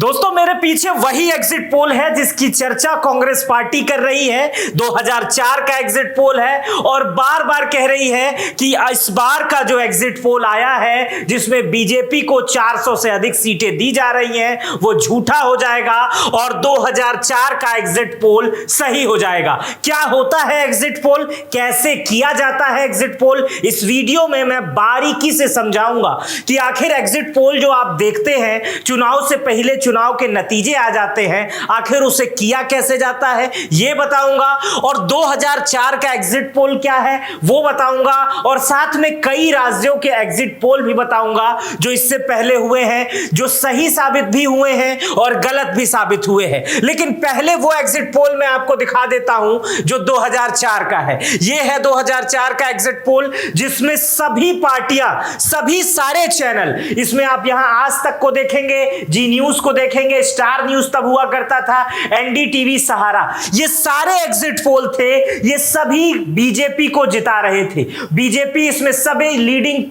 दोस्तों मेरे पीछे वही एग्जिट पोल है जिसकी चर्चा कांग्रेस पार्टी कर रही है। 2004 का एग्जिट पोल है और बार बार कह रही है कि इस बार का जो एग्जिट पोल आया है जिसमें बीजेपी को 400 से अधिक सीटें दी जा रही हैं वो झूठा हो जाएगा और 2004 का एग्जिट पोल सही हो जाएगा। क्या होता है एग्जिट पोल, कैसे किया जाता है एग्जिट पोल, इस वीडियो में मैं बारीकी से समझाऊंगा कि आखिर एग्जिट पोल जो आप देखते हैं चुनाव से पहले चुनाव के नतीजे आ जाते हैं, आखिर उसे किया कैसे जाता है यह बताऊंगा और 2004 का एग्जिट पोल क्या है वो बताऊंगा और साथ में कई राज्यों के एग्जिट पोल भी बताऊंगा जो इससे पहले हुए हैं, जो सही साबित भी हुए हैं और गलत भी साबित हुए हैं। लेकिन पहले वो एग्जिट पोल मैं आपको दिखा देता हूं जो 2004 का है। यह है 2004 का एग्जिट पोल जिसमें सभी पार्टियां, सभी सारे चैनल, इसमें आप यहां आज तक को देखेंगे, जी न्यूज को देखेंगे, स्टार न्यूज तब हुआ करता था, एनडीटीवी, सहारा, ये सारे एग्जिट पोल थे, ये सभी बीजेपी को जिता रहे थे। बीजेपी इसमें सभी लीडिंग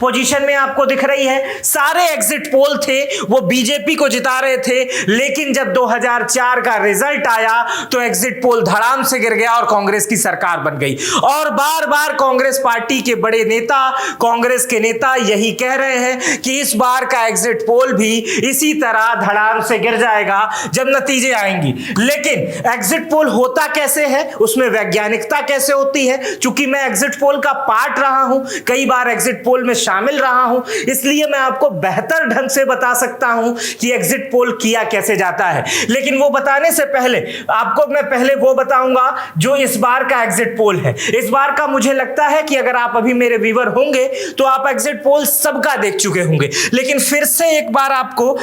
पोजीशन में आपको दिख रही है। सारे एग्जिट पोल थे वो बीजेपी को जिता रहे थे। लेकिन जब 2004 का रिजल्ट आया तो एग्जिट पोल धड़ाम से गिर गया और कांग्रेस की सरकार बन गई। और बार बार कांग्रेस पार्टी के बड़े नेता, कांग्रेस के नेता यही कह रहे हैं कि इस बार का एग्जिट पोल भी इसी तरह धड़ाम से गिर जाएगा जब नतीजे आएंगी। लेकिन एग्जिट पोल होता कैसे है, उसमें वैज्ञानिकता कैसे होती है, चूंकि मैं एग्जिट पोल का पार्ट रहा हूं, कई बार एग्जिट पोल में शामिल रहा हूं, इसलिए मैं आपको बेहतर ढंग से बता सकता हूं कि एग्जिट पोल किया कैसे जाता है। लेकिन वो बताने से पहले आपको मैं पहले वो बताऊंगा जो इस बार का एग्जिट पोल है। इस बार का मुझे लगता है कि अगर आप अभी मेरे व्यूअर होंगे तो आप एग्जिट पोल सबका देख चुके होंगे, लेकिन फिर से एक बार आपको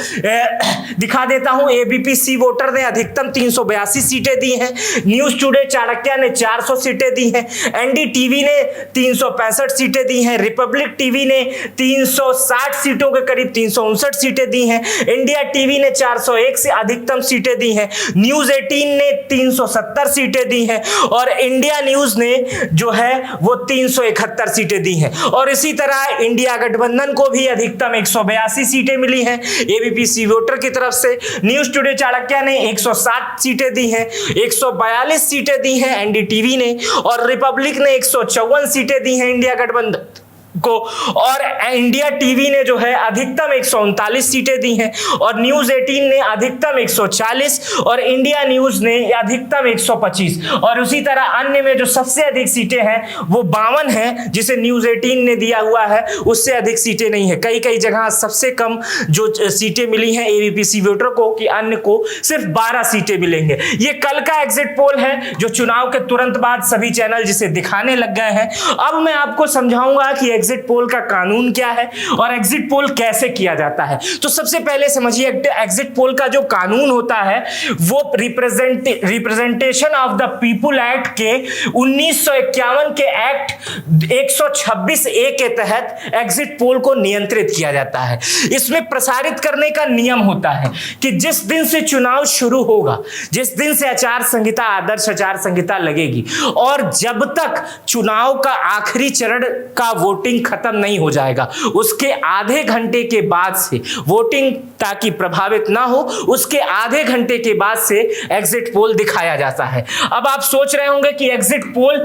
दिखा देता हूं। एबीपी सी वोटर ने अधिकतम 382 सीटें दी हैं, न्यूज टुडे चाणक्य ने 400 सीटें दी हैं, एनडीटीवी ने 365 सीटें दी हैं, रिपब्लिक टीवी ने 360 सीटों के करीब 359 सीटें दी हैं, इंडिया टीवी ने 401 से अधिकतम सीटें दी हैं, न्यूज 18 ने 370 सीटें दी हैं और इंडिया न्यूज ने जो है वो 371 सीटें दी हैं। और इसी तरह इंडिया गठबंधन को भी अधिकतम 182 सीटें मिली हैं एबीपी सी वोटर की तरफ से। न्यूज टुडे चाणक्य ने 160 सीटें दी हैं, 142 सीटें दी हैं एनडीटीवी ने और रिपब्लिक ने 154 सीटें दी हैं इंडिया गठबंधन को और इंडिया टीवी ने जो है अधिकतम 139 सीटें दी हैं और न्यूज 18 ने अधिकतम 140 और इंडिया न्यूज ने अधिकतम 125 और उसी तरह अन्य में जो सबसे अधिक सीटें हैं वो 52 हैं जिसे न्यूज 18 ने दिया हुआ है, उससे अधिक सीटें नहीं है। कई कई जगह सबसे कम जो सीटें मिली हैं एबीपी सी वोटर को कि अन्य को सिर्फ 12 सीटें मिलेंगे। ये कल का एग्जिट पोल है जो चुनाव के तुरंत बाद सभी चैनल जिसे दिखाने लग गए हैं। अब मैं आपको समझाऊंगा कि एग्जिट पोल का कानून क्या है और एग्जिट पोल कैसे किया जाता है। तो सबसे पहले समझिए एग्जिट पोल का जो कानून होता है वो representation of the people act के 1951 के एक्ट 126 ए के तहत एग्जिट पोल को नियंत्रित किया जाता है। इसमें प्रसारित करने का नियम होता है कि जिस दिन से चुनाव शुरू होगा, जिस दिन से आचार संहिता, आदर्श आचार संहिता लगेगी और जब तक चुनाव का आखिरी चरण का वोटिंग खत्म नहीं हो जाएगा, उसके आधे घंटे के बाद से वोटिंग ताकि प्रभावित ना हो, उसके आधे घंटे के बाद से एग्जिट पोल दिखाया जाता है। अब आप सोच रहे होंगे कि एग्जिट पोल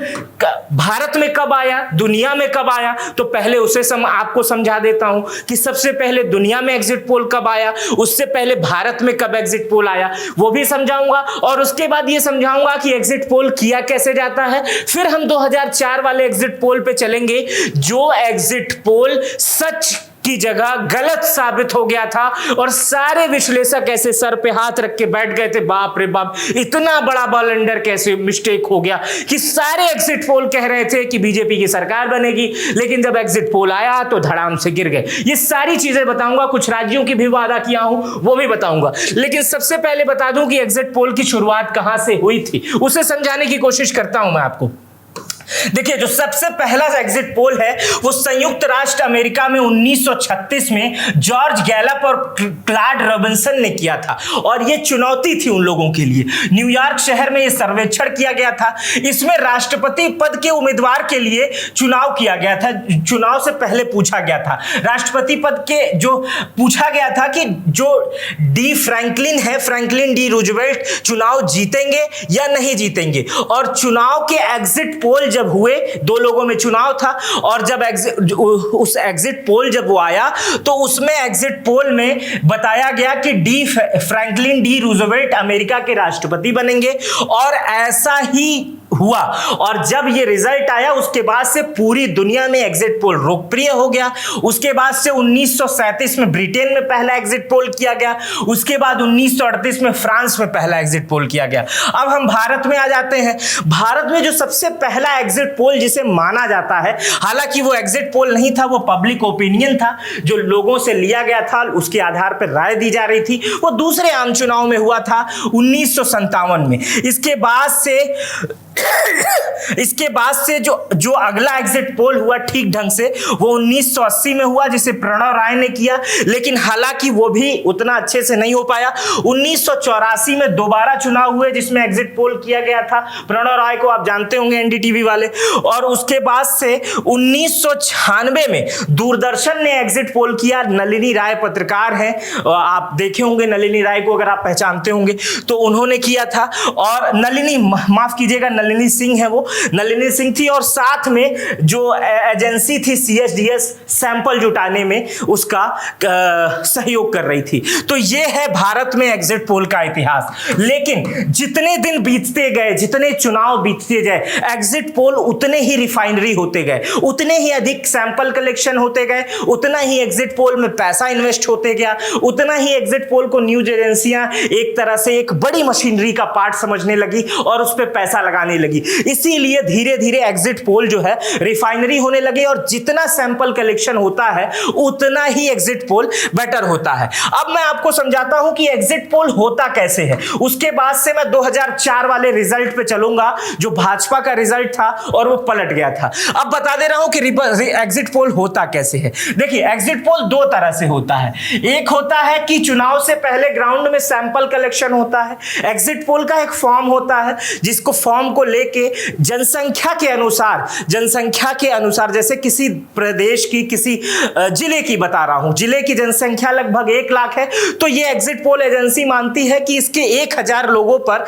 भारत में कब आया, दुनिया में कब आया, तो पहले उसे आपको समझा देता हूं कि सबसे पहले दुनिया में एग्जिट पोल कब आया, उससे पहले भारत में कब एग्जिट पोल आया वो भी समझाऊंगा और उसके बाद ये समझाऊंगा कि एग्जिट पोल किया कैसे जाता है। फिर हम 2004 वाले एग्जिट पोल पे चलेंगे जो एग्जिट पोल सच की जगह गलत साबित हो गया था और सारे विश्लेषक ऐसे सर पे हाथ रख के बैठ गए थे, बाप रे बाप इतना बड़ा ब्लंडर कैसे मिस्टेक हो गया कि सारे एग्जिट पोल कह रहे थे कि बीजेपी की सरकार बनेगी, लेकिन जब एग्जिट पोल आया तो धड़ाम से गिर गए। ये सारी चीजें बताऊंगा, कुछ राज्यों की भी वादा किया हूं वो भी बताऊंगा। लेकिन सबसे पहले बता दूं कि एग्जिट पोल की शुरुआत कहां से हुई थी, उसे समझाने की कोशिश करता हूं मैं आपको। देखिए, जो सबसे पहला एग्जिट पोल है वो संयुक्त राष्ट्र अमेरिका में 1936 में जॉर्ज गैलप और क्लाड रॉबिन्सन ने किया था, और ये चुनौती थी उन लोगों के लिए। न्यूयॉर्क शहर में ये सर्वेक्षण किया गया था। इसमें राष्ट्रपति पद के उम्मीदवार के लिए चुनाव किया गया था। चुनाव से पहले पूछा गया था राष्ट्रपति पद के, जो पूछा गया था कि जो डी फ्रैंकलिन है, फ्रैंकलिन डी रूजवेल्ट चुनाव जीतेंगे या नहीं जीतेंगे। और चुनाव के एग्जिट पोल जब हुए, दो लोगों में चुनाव था, और जब उस एग्जिट पोल जब वो आया तो उसमें एग्जिट पोल में बताया गया कि फ्रैंकलिन डी रूजवेल्ट अमेरिका के राष्ट्रपति बनेंगे, और ऐसा ही हुआ। और जब ये रिजल्ट आया उसके बाद से पूरी दुनिया में एग्जिट पोल लोकप्रिय हो गया। उसके बाद से 1937 में ब्रिटेन में पहला एग्जिट पोल किया गया, उसके बाद 1938 में फ्रांस में पहला एग्जिट पोल किया गया। अब हम भारत में आ जाते हैं। भारत में जो सबसे पहला एग्जिट पोल जिसे माना जाता है, हालांकि वो एग्जिट पोल नहीं था, वो पब्लिक ओपिनियन था, जो लोगों से लिया गया था, उसके आधार पर राय दी जा रही थी, वो दूसरे आम चुनाव में हुआ था 1957 में। इसके बाद से जो अगला एग्जिट पोल हुआ ठीक ढंग से वो 1980 में हुआ, जिसे प्रणव राय ने किया, लेकिन हालांकि वो भी उतना अच्छे से नहीं हो पाया। 1984 में दोबारा चुनाव हुए जिसमें एग्जिट पोल किया गया था। प्रणव राय को आप जानते होंगे, एनडीटीवी वाले। और उसके बाद से 1996 में दूरदर्शन ने एग्जिट पोल किया। नलिनी राय पत्रकार है, आप देखे होंगे नलिनी राय को, अगर आप पहचानते होंगे तो उन्होंने किया था। और नलिनी, माफ कीजिएगा, नलिनी सिंह है वो, नलिनी सिंह थी, और साथ में जो एजेंसी थी CSDS सैंपल जुटाने में उसका सहयोग कर रही थी। तो ये है भारत में एग्जिट पोल का इतिहास। लेकिन जितने दिन बीतते गए, जितने चुनाव बीतते गए, एग्जिट पोल उतने ही रिफाइनरी होते गए, उतने ही अधिक सैंपल कलेक्शन होते गए, उतना ही एग्जिट पोल में पैसा इन्वेस्ट होते गया, उतना ही एग्जिट पोल को न्यूज एजेंसियां एक तरह से एक बड़ी मशीनरी का पार्ट समझने लगी और उस पर पैसा लगाने लगी। इसीलिए धीरे धीरे एग्जिट पोल जो है रिफाइनरी होने लगे, और जितना सैंपल कलेक्शन होता है उतना ही एग्जिट पोल बेटर होता है। अब मैं आपको समझाता हूं कि एग्जिट पोल होता कैसे है। उसके बाद से मैं 2004 वाले रिजल्ट पे चलूंगा, जो भाजपा का रिजल्ट था और वो पलट गया था। अब बता दे रहा हूं कि एग्जिट पोल होता कैसे है। देखिए, एग्जिट पोल दो तरह से होता है। एक होता है कि चुनाव से पहले ग्राउंड में सैंपल कलेक्शन होता है। एग्जिट पोल का एक फॉर्म होता है, जिसको फॉर्म को लेके जनसंख्या के अनुसार, जैसे किसी प्रदेश की, किसी जिले की बता रहा हूं, जिले की जनसंख्या लगभग 1 लाख है, तो ये एग्जिट पोल एजेंसी मानती है कि इसके 1000 लोगों पर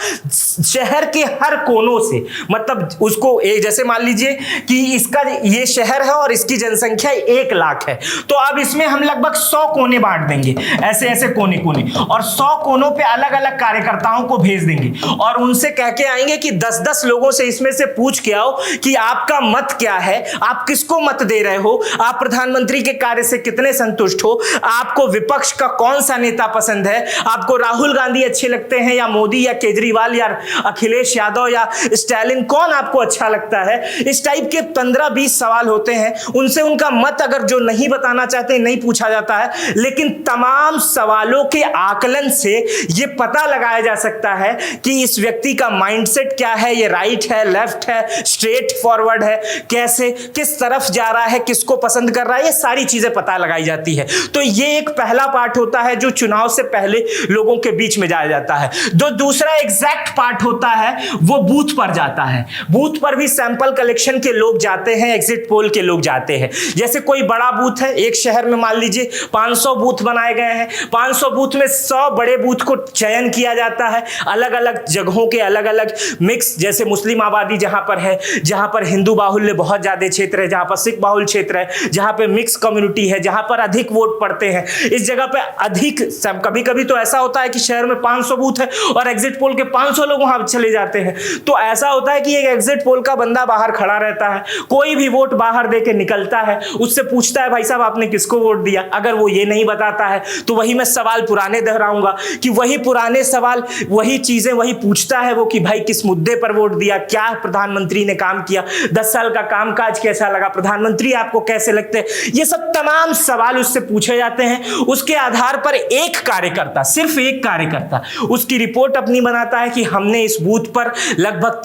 शहर के हर कोनों से, मतलब उसको जैसे मान लीजिए कि इसका ये शहर है और इसकी जनसंख्या 1 लाख है, तो अब इसमें हम लगभग 100 कोने बांट देंगे, ऐसे ऐसे कोने, और 100 कोनों पे अलग अलग कार्यकर्ताओं को भेज देंगे, और उनसे कह के आएंगे कि 10-10 लोगों से इसमें से पूछ के आओ कि आपका मत क्या है, आप किसको मत दे रहे हो, आप प्रधानमंत्री के कार्य से कितने संतुष्ट हो, आपको विपक्ष का कौन सा नेता पसंद है, आपको राहुल गांधी अच्छे लगते हैं या मोदी या केजरीवाल या अखिलेश यादव या स्टालिन, कौन आपको अच्छा लगता है। इस टाइप के 15-20 सवाल होते हैं, उनसे उनका मत अगर जो नहीं बताना चाहते नहीं पूछा जाता है, लेकिन तमाम सवालों के आकलन से यह पता लगाया जा सकता है कि इस व्यक्ति का माइंडसेट क्या है, ये राइट है, लेफ्ट है, स्ट्रेट फॉरवर्ड है, कैसे, किस तरफ जा रहा है, किसको पसंद कर रहा है, ये सारी चीजें पता लगाई जाती है। तो ये एक पहला पार्ट होता है जो चुनाव से पहले लोगों के बीच में जाया जाता है। जो दूसरा एग्जैक्ट पार्ट होता है वो बूथ पर जाता है। बूथ पर भी सैंपल कलेक्शन के लोग जाते हैं, एग्जिट पोल के लोग जाते हैं। जैसे कोई बड़ा बूथ है, एक शहर में मान लीजिए 500 बूथ बनाए गए हैं, 500 बूथ में 100 बड़े बूथ को चयन किया जाता है, अलग अलग जगहों के अलग अलग मिक्स, जैसे मुस्लिम आबादी जहां पर है, जहां पर हिंदू बाहुल्य बहुत ज्यादा क्षेत्र है, जहां पर सिख बाहुल्य क्षेत्र है, जहां पे मिक्स कम्युनिटी है, जहां पर अधिक वोट पड़ते हैं, इस जगह पे अधिक, कभी कभी तो ऐसा होता है कि शहर में 500 बूथ है और एग्जिट पोल के 500 लोग वहां चले जाते हैं। तो ऐसा होता है कि एक एग्जिट पोल का बंदा बाहर खड़ा रहता है, कोई भी वोट बाहर दे के निकलता है, उससे पूछता है भाई साहब आपने किसको वोट दिया। अगर वो ये नहीं बताता है तो वही मैं सवाल पुराने दोहराऊंगा कि वही पुराने सवाल, वही चीजें वही पूछता है वो कि भाई किस मुद्दे पर वोट दिया, क्या प्रधानमंत्री ने काम किया, 10 साल का कामकाज कैसा लगा, प्रधानमंत्री आपको कैसे लगते हैं, ये सब तमाम सवाल उससे पूछे जाते हैं। उसके आधार पर एक कार्यकर्ता, सिर्फ एक कार्यकर्ता उसकी रिपोर्ट अपनी बनाता है कि हमने इस बूथ पर लगभग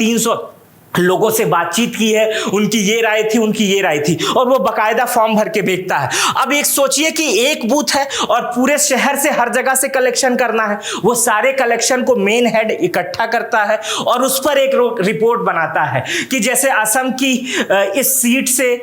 लोगों से बातचीत की है, उनकी ये राय थी, उनकी ये राय थी, और वो बकायदा फॉर्म भर के भेजता है। अब एक सोचिए कि एक बूथ है और पूरे शहर से हर जगह से कलेक्शन करना है। वो सारे कलेक्शन को मेन हेड इकट्ठा करता है और उस पर एक रिपोर्ट बनाता है कि जैसे असम की इस सीट से,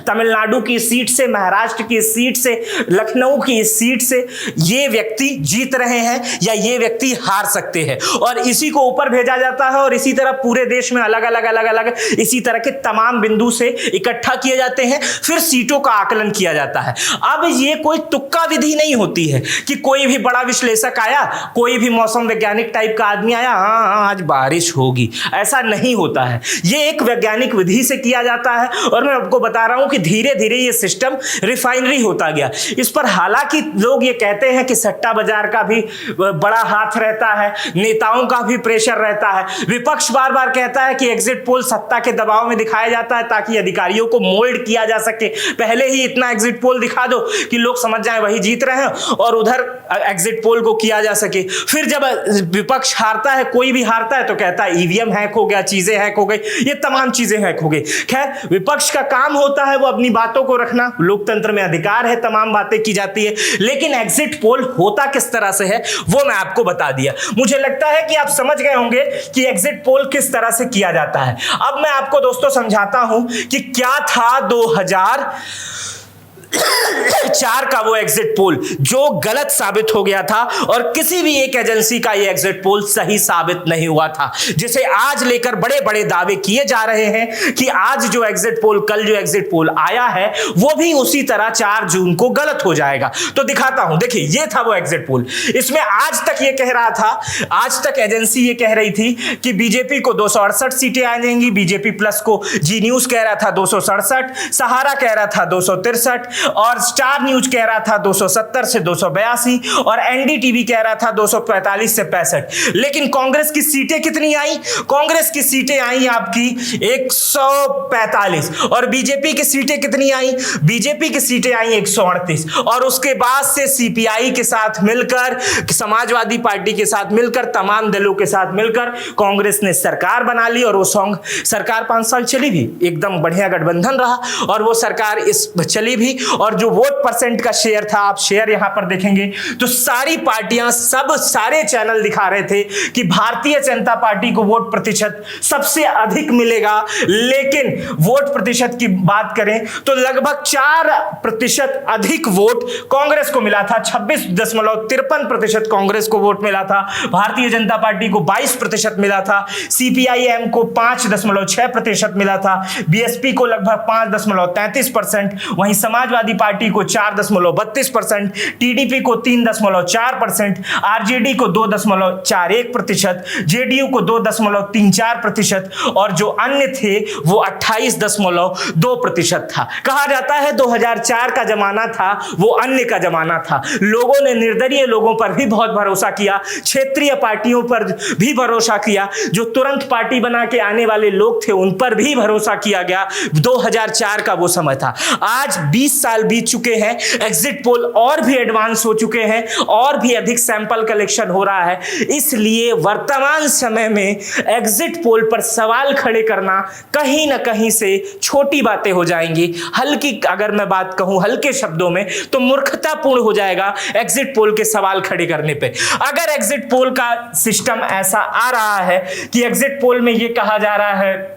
तमिलनाडु की सीट से, महाराष्ट्र की सीट से, लखनऊ की इस सीट से ये व्यक्ति जीत रहे हैं या ये व्यक्ति हार सकते हैं, और इसी को ऊपर भेजा जाता है। और इसी तरह पूरे देश में अलग अलग इसी तरह के तमाम बिंदु से इकट्ठा किए जाते हैं, फिर सीटों का आकलन किया जाता है। अब ये कोई तुक्का विधि नहीं होती है कि कोई भी बड़ा विश्लेषक आया, कोई भी मौसम वैज्ञानिक टाइप का आदमी आया, हाँ आज बारिश होगी, ऐसा नहीं होता है। ये एक वैज्ञानिक विधि से किया जाता है, और मैं आपको बता रहा हूं कि धीरे धीरे ये सिस्टम रिफाइनरी होता गया। इस पर हालांकि लोग ये कहते हैं कि सट्टा बाजार का भी बड़ा हाथ रहता है, नेताओं का भी प्रेशर रहता है। विपक्ष बार बार कहता है कि एग्जिट पोल सत्ता के दबाव में दिखाया जाता है ताकि अधिकारियों को मोल्ड किया जा सके। पहले ही इतना एग्जिट पोल दिखा दो कि लोग समझ जाएं वही जीत रहे हैं, और उधर एग्जिट पोल को किया जा सके। फिर जब विपक्ष हारता है, कोई भी हारता है, तो कहता है ईवीएम हैक हो गया, चीजें हैक हो गई, ये तमाम चीजें हैक हो गई। खैर, विपक्ष का काम होता है वो अपनी बातों को रखना, लोकतंत्र में अधिकार है, तमाम बातें की जाती है। लेकिन एग्जिट पोल होता किस तरह से है वो मैं आपको बता दिया। मुझे लगता है कि आप समझ गए होंगे कि एग्जिट पोल किस तरह से किया जाता है। अब मैं आपको दोस्तों समझाता हूं कि क्या था 2004 का वो एग्जिट पोल जो गलत साबित हो गया था, और किसी भी एक एजेंसी का ये एग्जिट पोल सही साबित नहीं हुआ था, जिसे आज लेकर बड़े बड़े दावे किए जा रहे हैं कि आज जो एग्जिट पोल, कल जो एग्जिट पोल आया है वो भी उसी तरह 4 जून को गलत हो जाएगा। तो दिखाता हूं, देखिए ये था वो एग्जिट पोल। इसमें आज तक ये कह रहा था, आज तक एजेंसी ये कह रही थी कि बीजेपी को 268 सीटें आ जाएंगी, बीजेपी प्लस को जी न्यूज कह रहा था 267, सहारा कह रहा था 263, और स्टार न्यूज कह रहा था 270 से 282, और एनडीटीवी कह रहा था 245 से 65। लेकिन कांग्रेस की सीटें कितनी आई? कांग्रेस की सीटें आई आपकी 145, और बीजेपी की सीटें कितनी आई? बीजेपी की सीटें आई 138, और उसके बाद से सीपीआई के साथ मिलकर, समाजवादी पार्टी के साथ मिलकर, तमाम दलों के साथ मिलकर कांग्रेस ने सरकार बना ली, और वो सरकार 5 साल चली भी, एकदम बढ़िया गठबंधन रहा, और वो सरकार चली भी। और जो वोट परसेंट का शेयर था, आप शेयर यहां पर देखेंगे तो सारी पार्टियां, सारे चैनल दिखा रहे थे कि भारतीय जनता पार्टी को वोट प्रतिशत सबसे अधिक मिलेगा। लेकिन वोट प्रतिशत की बात करें तो लगभग 4% अधिक वोट कांग्रेस को मिला था। 26.53% कांग्रेस को वोट मिला था, भारतीय जनता पार्टी को 22% मिला था, सीपीआईएम को 5.6% मिला था, बीएसपी को लगभग 5.33%, वहीं समाजवादी पार्टी को 4.32%, टीडीपी को 3.4%, आरजेडी को 2.41%, जेडीयू को 2.34%, और जो अन्य थे वो 28.2% था। कहा जाता है 2004 का जमाना था वो अन्य का जमाना था। लोगों ने निर्दलीय लोगों पर भी बहुत भरोसा किया, क्षेत्रीय पार्टियों पर भी भरोसा किया, जो तुरंत पार्टी बना के आने वाले लोग थे उन पर भी भरोसा किया गया। 2004 का वो समय था। आज 20 साल बीत चुके हैं, एग्जिट पोल और भी एडवांस हो चुके हैं, और भी अधिक सैंपल कलेक्शन हो रहा है। इसलिए वर्तमान समय में एग्जिट पोल पर सवाल खड़े करना कहीं ना कहीं से छोटी बातें हो जाएंगी। हल्की, अगर मैं बात कहूं हल्के शब्दों में, तो मूर्खतापूर्ण हो जाएगा एग्जिट पोल के सवाल खड़े करने पे। अगर एग्जिट पोल का सिस्टम ऐसा आ रहा है कि एग्जिट पोल में यह कहा जा रहा है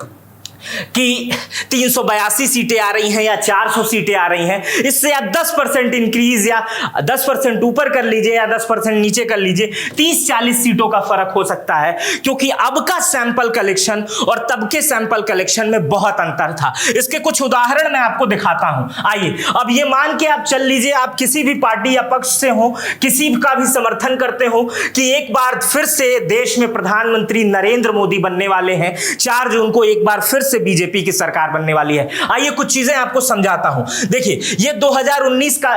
कि 382 सीटें आ रही हैं या 400 सीटें आ रही हैं, इससे आप 10% इंक्रीज या 10% ऊपर कर लीजिए या 10% नीचे कर लीजिए, 30-40 सीटों का फर्क हो सकता है, क्योंकि अब का सैंपल कलेक्शन और तब के सैंपल कलेक्शन में बहुत अंतर था। इसके कुछ उदाहरण मैं आपको दिखाता हूं। आइए, अब ये मान के आप चल लीजिए, आप किसी भी पार्टी या पक्ष से हो, किसी का भी समर्थन करते हो कि एक बार फिर से देश में प्रधानमंत्री नरेंद्र मोदी बनने वाले हैं, 4 जून को एक बार फिर से बीजेपी की सरकार बनने वाली है। आइए कुछ चीजें आपको समझाता हूं। देखिए, ये 2019 का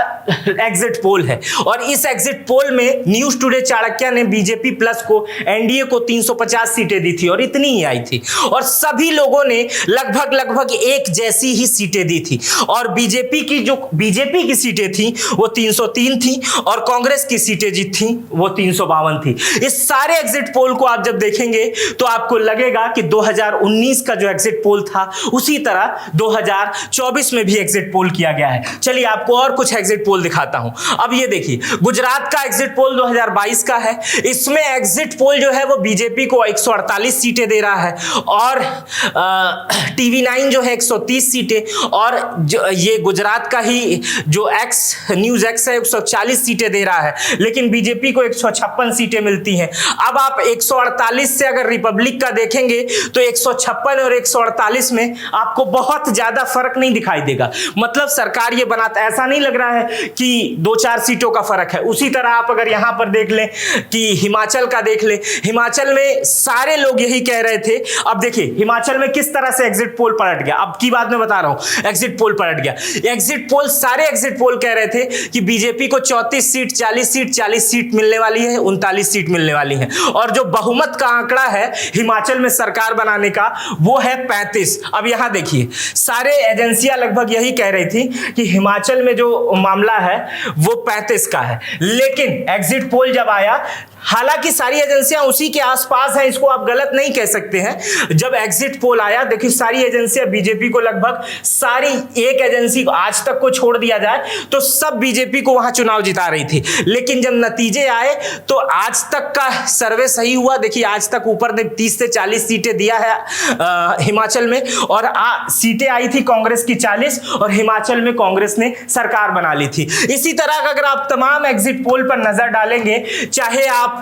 एग्जिट पोल है और इस एग्जिट पोल में न्यूज टुडे चाणक्य ने बीजेपी प्लस को, एनडीए को 350 सीटें दी थी और इतनी ही आई थी, और सभी लोगों ने लगभग एक जैसी ही सीटें दी थी। और बीजेपी की सीटें थी वो 303 थी और कांग्रेस की सीटें जी थी वो 352 थी। इस सारे एग्जिट पोल को आप जब देखेंगे तो आपको लगेगा कि 2019 का जो एग्जिट पोल था उसी तरह 2024 में भी एग्जिट पोल किया गया है। चलिए आपको और कुछ एग्जिट पोल दिखाता हूं। अब ये देखिए, गुजरात का एग्जिट पोल 2022 का है। इसमें एग्जिट पोल जो है वो बीजेपी को 148 सीटें दे रहा है और TV9 जो है 130 सीटें, और ये गुजरात का ही जो न्यूज एक्स है 140 सीटें दे रहा है, लेकिन बीजेपी को 156 सीटें मिलती हैं। अब आप 148 से अगर रिपब्लिक का देखेंगे तो 156 और 148 में आपको बहुत ज्यादा फर्क नहीं दिखाई देगा। मतलब सरकार ये बनाता, ऐसा नहीं लग रहा है कि 2-4 सीटों का फर्क है। उसी तरह आप अगर यहां पर देख लें कि हिमाचल का देख लें, हिमाचल में सारे लोग यही कह रहे थे। अब देखिए हिमाचल में किस तरह से एग्जिट पोल पलट गया। अब की बात मैं बता रहा हूं, एग्जिट पोल पलट गया। एग्जिट पोल, सारे एग्जिट पोल कह रहे थे कि बीजेपी को 34 सीट, 40 सीट मिलने वाली है, 39 सीट मिलने वाली है, और जो बहुमत का आंकड़ा है हिमाचल में सरकार बनाने का वो है 35। अब यहां देखिए, सारे एजेंसियां लगभग यही कह रही थी कि हिमाचल में जो मामला है वो 35 का है, लेकिन एग्जिट पोल जब आया, हालांकि सारी एजेंसियां उसी के आसपास हैं, इसको आप गलत नहीं कह सकते हैं। जब एग्जिट पोल आया, देखिए सारी एजेंसियां बीजेपी को, लगभग सारी, एक एजेंसी को आज तक को छोड़ दिया जाए तो सब बीजेपी को वहां चुनाव जिता रही थी, लेकिन जब नतीजे आए तो आज तक का सर्वे सही हुआ। देखिए आज तक ऊपर ने 30 से 40 सीटें दिया है हिमाचल में, और सीटें आई थी कांग्रेस की 40, और हिमाचल में कांग्रेस ने सरकार बना ली थी। इसी तरह का अगर आप तमाम एग्जिट पोल पर नजर डालेंगे, चाहे आप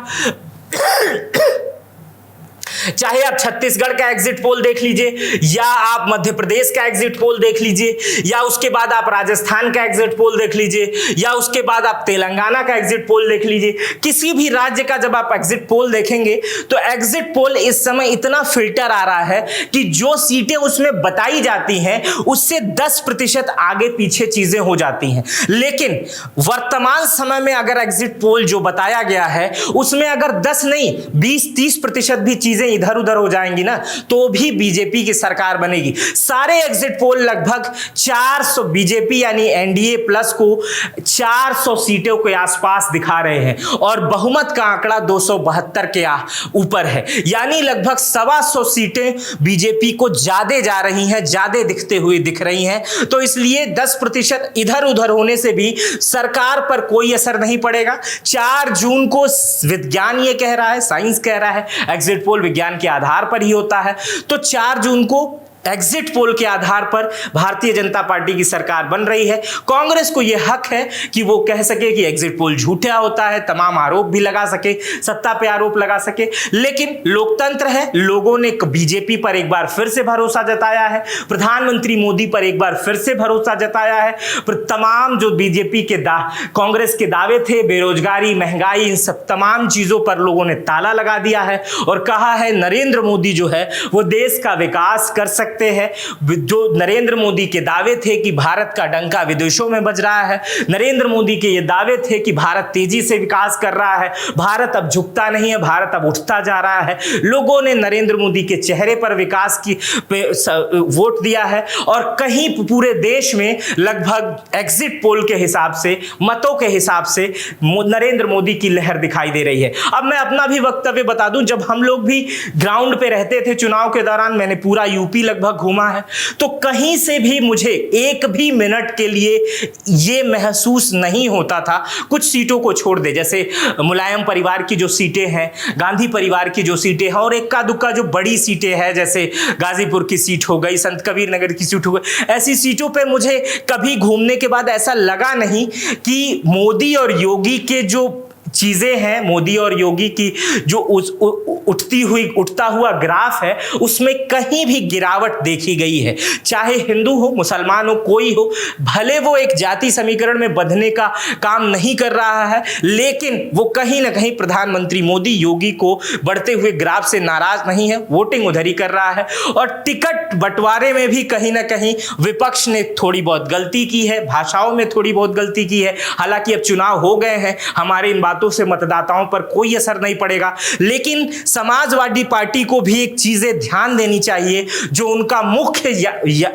छत्तीसगढ़ का एग्जिट पोल देख लीजिए, या आप मध्य प्रदेश का एग्जिट पोल देख लीजिए, या उसके बाद आप राजस्थान का एग्जिट पोल देख लीजिए, या उसके बाद आप तेलंगाना का एग्जिट पोल देख लीजिए। किसी भी राज्य का जब आप एग्जिट पोल देखेंगे तो एग्जिट पोल इस समय इतना फिल्टर आ रहा है कि जो सीटें उसमें बताई जाती हैं उससे 10% आगे पीछे चीजें हो जाती हैं। लेकिन वर्तमान समय में अगर एग्जिट पोल जो बताया गया है उसमें अगर 10 नहीं 20-30% भी चीजें इधर उधर हो जाएंगी ना, तो भी बीजेपी की सरकार बनेगी। सारे एग्जिट पोल लगभग 400, बीजेपी यानी एनडीए प्लस को 400 सीटों के आसपास दिखा रहे हैं, और बहुमत का आंकड़ा 272 के ऊपर है, यानी लगभग 125 सीटें बीजेपी को ज्यादा जा रही हैं, ज्यादा दिख रही हैं। तो इसलिए 10% इधर उधर होने से भी सरकार पर कोई असर नहीं पड़ेगा। 4 जून को विज्ञान ये कह रहा है, साइंस कह रहा है, एग्जिट पोल विज्ञान के आधार पर ही होता है। तो 4 जून को एग्जिट पोल के आधार पर भारतीय जनता पार्टी की सरकार बन रही है। कांग्रेस को यह हक है कि वो कह सके कि एग्जिट पोल झूठा होता है, तमाम आरोप भी लगा सके, सत्ता पे आरोप लगा सके, लेकिन लोकतंत्र है। लोगों ने बीजेपी पर एक बार फिर से भरोसा जताया है, प्रधानमंत्री मोदी पर एक बार फिर से भरोसा जताया है। तमाम जो बीजेपी के कांग्रेस के दावे थे, बेरोजगारी, महंगाई, इन सब तमाम चीजों पर लोगों ने ताला लगा दिया है और कहा है नरेंद्र मोदी जो है वो देश का विकास कर सकते हैं। जो नरेंद्र मोदी के दावे थे कि भारत का डंका विदेशों में बज रहा है, नरेंद्र मोदी के ये दावे थे कि भारत तेजी से विकास कर रहा है, भारत अब झुकता नहीं है, भारत अब उठता जा रहा है। लोगों ने नरेंद्र मोदी के चेहरे पर विकास की वोट दिया है, और कहीं पूरे देश में लगभग एग्जिट पोल के हिसाब से, मतों के हिसाब से नरेंद्र मोदी की लहर दिखाई दे रही है। अब मैं अपना भी वक्तव्य बता दूं, जब हम लोग भी ग्राउंड पे रहते थे चुनाव के दौरान, मैंने पूरा यूपी लगभग घूमा है, तो कहीं से भी मुझे एक भी मिनट के लिए यह महसूस नहीं होता था, कुछ सीटों को छोड़ दे, जैसे मुलायम परिवार की जो सीटें हैं, गांधी परिवार की जो सीटें हैं, और इक्का दुक्का जो बड़ी सीटें हैं जैसे गाजीपुर की सीट हो गई, संत कबीर नगर की सीट हो गई, ऐसी सीटों पे मुझे कभी घूमने के बाद ऐसा लगा नहीं कि मोदी और योगी के जो चीजें हैं, मोदी और योगी की जो उठता हुआ ग्राफ है उसमें कहीं भी गिरावट देखी गई है। चाहे हिंदू हो, मुसलमान हो, कोई हो, भले वो एक जाति समीकरण में बंधने का काम नहीं कर रहा है, लेकिन वो कहीं ना कहीं प्रधानमंत्री मोदी योगी को बढ़ते हुए ग्राफ से नाराज नहीं है, वोटिंग उधर ही कर रहा है। और टिकट बंटवारे में भी कहीं ना कहीं विपक्ष ने थोड़ी बहुत गलती की है, भाषाओं में थोड़ी बहुत गलती की है। हालांकि अब चुनाव हो गए हैं, हमारे इन बातों से मतदाताओं पर कोई असर नहीं पड़ेगा, लेकिन समाजवादी पार्टी को भी एक चीजें ध्यान देनी चाहिए। जो उनका मुख्य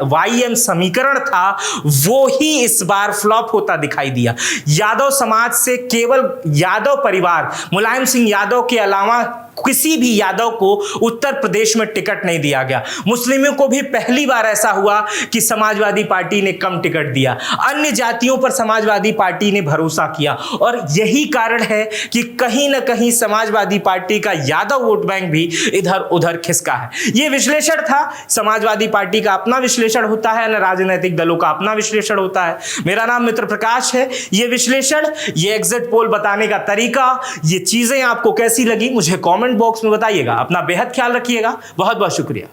वाईएम समीकरण था वो ही इस बार फ्लॉप होता दिखाई दिया। यादव समाज से केवल यादव परिवार, मुलायम सिंह यादव के अलावा किसी भी यादव को उत्तर प्रदेश में टिकट नहीं दिया गया। मुस्लिमों को भी पहली बार ऐसा हुआ कि समाजवादी पार्टी ने कम टिकट दिया। अन्य जातियों पर समाजवादी पार्टी ने भरोसा किया और यही कारण है कि कहीं ना कहीं समाजवादी पार्टी का यादव वोट बैंक भी इधर उधर खिसका है। यह विश्लेषण था, समाजवादी पार्टी का अपना विश्लेषण होता है, ना राजनीतिक दलों का अपना विश्लेषण होता है। मेरा नाम मित्र प्रकाश है। यह विश्लेषण, यह एग्जिट पोल बताने का तरीका, ये चीजें आपको कैसी लगी मुझे कमेंट बॉक्स में बताइएगा। अपना बेहद ख्याल रखिएगा। बहुत बहुत शुक्रिया।